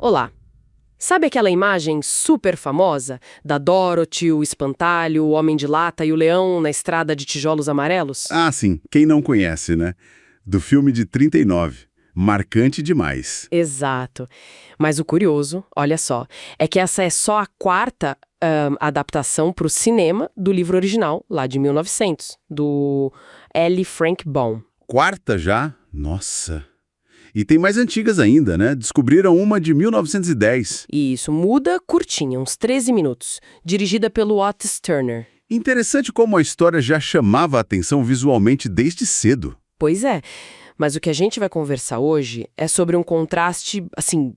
Olá! Sabe aquela imagem super famosa da Dorothy, o espantalho, o homem de lata e o leão na estrada de tijolos amarelos? Ah, sim. Quem não conhece, né? Do filme de 39. Marcante demais. Exato. Mas o curioso, olha só, é que essa é só a quarta adaptação para o cinema do livro original, lá de 1900, do L. Frank Baum. Quarta já? Nossa. E tem mais antigas ainda, né? Descobriram uma de 1910. E isso muda curtinha, uns 13 minutos, dirigida pelo Otis Turner. Interessante como a história já chamava a atenção visualmente desde cedo. Pois é, mas o que a gente vai conversar hoje é sobre um contraste, assim,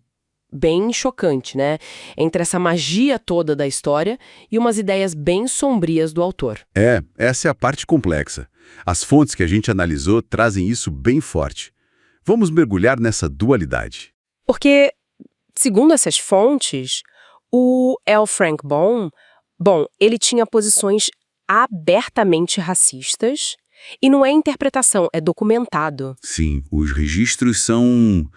bem chocante, né? Entre essa magia toda da história e umas ideias bem sombrias do autor. Essa é a parte complexa. As fontes que a gente analisou trazem isso bem forte. Vamos mergulhar nessa dualidade. Porque, segundo essas fontes, o L. Frank Baum, ele tinha posições abertamente racistas e não é interpretação, é documentado. Sim, os registros são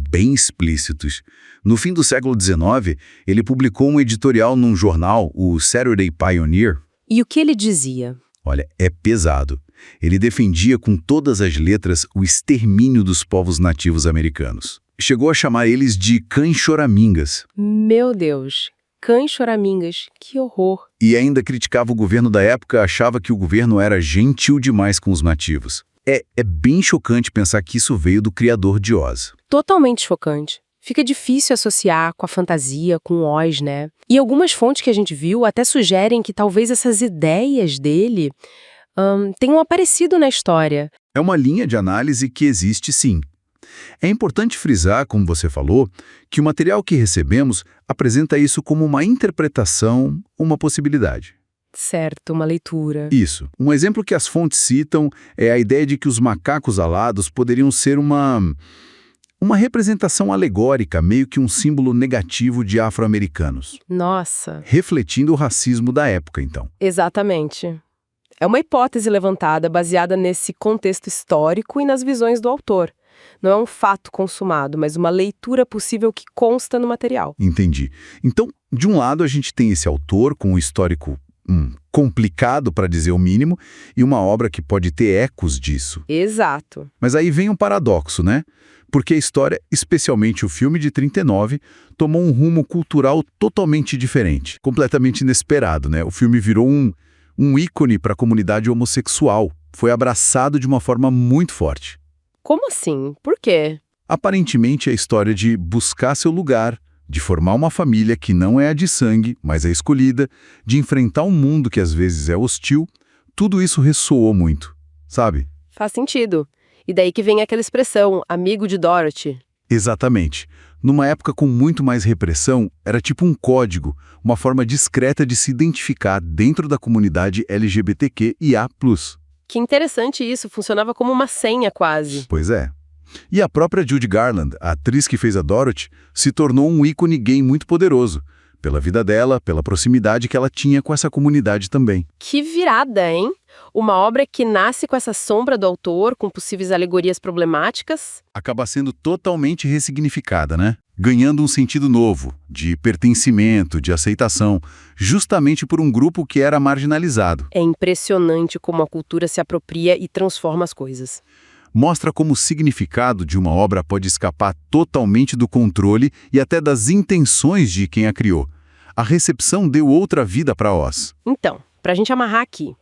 bem explícitos. No fim do século XIX, ele publicou um editorial num jornal, o Saturday Pioneer. E o que ele dizia? Olha, é pesado. Ele defendia com todas as letras o extermínio dos povos nativos americanos. Chegou a chamar eles de cães-choramingas. Meu Deus, cães-choramingas, que horror. E ainda criticava o governo da época, achava que o governo era gentil demais com os nativos. É bem chocante pensar que isso veio do criador de Oz. Totalmente chocante. Fica difícil associar com a fantasia, com Oz, né? E algumas fontes que a gente viu até sugerem que talvez essas ideias dele tenham aparecido na história. É uma linha de análise que existe sim. É importante frisar, como você falou, que o material que recebemos apresenta isso como uma interpretação, uma possibilidade. Certo, uma leitura. Isso. Um exemplo que as fontes citam é a ideia de que os macacos alados poderiam ser uma representação alegórica, meio que um símbolo negativo de afro-americanos. Nossa. Refletindo o racismo da época, então. Exatamente. É uma hipótese levantada baseada nesse contexto histórico e nas visões do autor. Não é um fato consumado, mas uma leitura possível que consta no material. Entendi. Então, de um lado, a gente tem esse autor com um histórico complicado, para dizer o mínimo, e uma obra que pode ter ecos disso. Exato. Mas aí vem um paradoxo, né? Porque a história, especialmente o filme de 39, tomou um rumo cultural totalmente diferente, completamente inesperado, né? O filme virou um ícone para a comunidade homossexual. Foi abraçado de uma forma muito forte. Como assim? Por quê? Aparentemente, é a história de buscar seu lugar, de formar uma família que não é a de sangue, mas é escolhida, de enfrentar um mundo que às vezes é hostil, tudo isso ressoou muito, sabe? Faz sentido. E daí que vem aquela expressão, amigo de Dorothy. Exatamente. Numa época com muito mais repressão, era tipo um código, uma forma discreta de se identificar dentro da comunidade LGBTQIA+. Que interessante isso, funcionava como uma senha quase. Pois é. E a própria Judy Garland, a atriz que fez a Dorothy, se tornou um ícone gay muito poderoso, pela vida dela, pela proximidade que ela tinha com essa comunidade também. Que virada, hein? Uma obra que nasce com essa sombra do autor, com possíveis alegorias problemáticas. Acaba sendo totalmente ressignificada, né? Ganhando um sentido novo, de pertencimento, de aceitação, justamente por um grupo que era marginalizado. É impressionante como a cultura se apropria e transforma as coisas. Mostra como o significado de uma obra pode escapar totalmente do controle e até das intenções de quem a criou. A recepção deu outra vida para Oz. Então, para a gente amarrar aqui,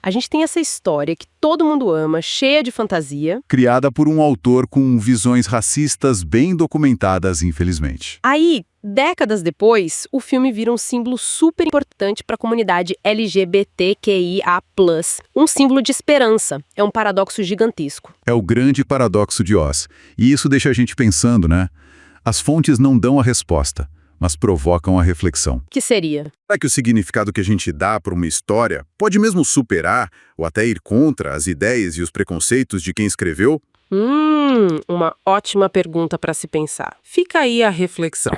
a gente tem essa história que todo mundo ama, cheia de fantasia. Criada por um autor com visões racistas bem documentadas, infelizmente. Aí, décadas depois, o filme vira um símbolo super importante para a comunidade LGBTQIA+. Um símbolo de esperança. É um paradoxo gigantesco. É o grande paradoxo de Oz. E isso deixa a gente pensando, né? As fontes não dão a resposta, mas provocam a reflexão. Que seria? Será que o significado que a gente dá para uma história pode mesmo superar ou até ir contra as ideias e os preconceitos de quem escreveu? Uma ótima pergunta para se pensar. Fica aí a reflexão.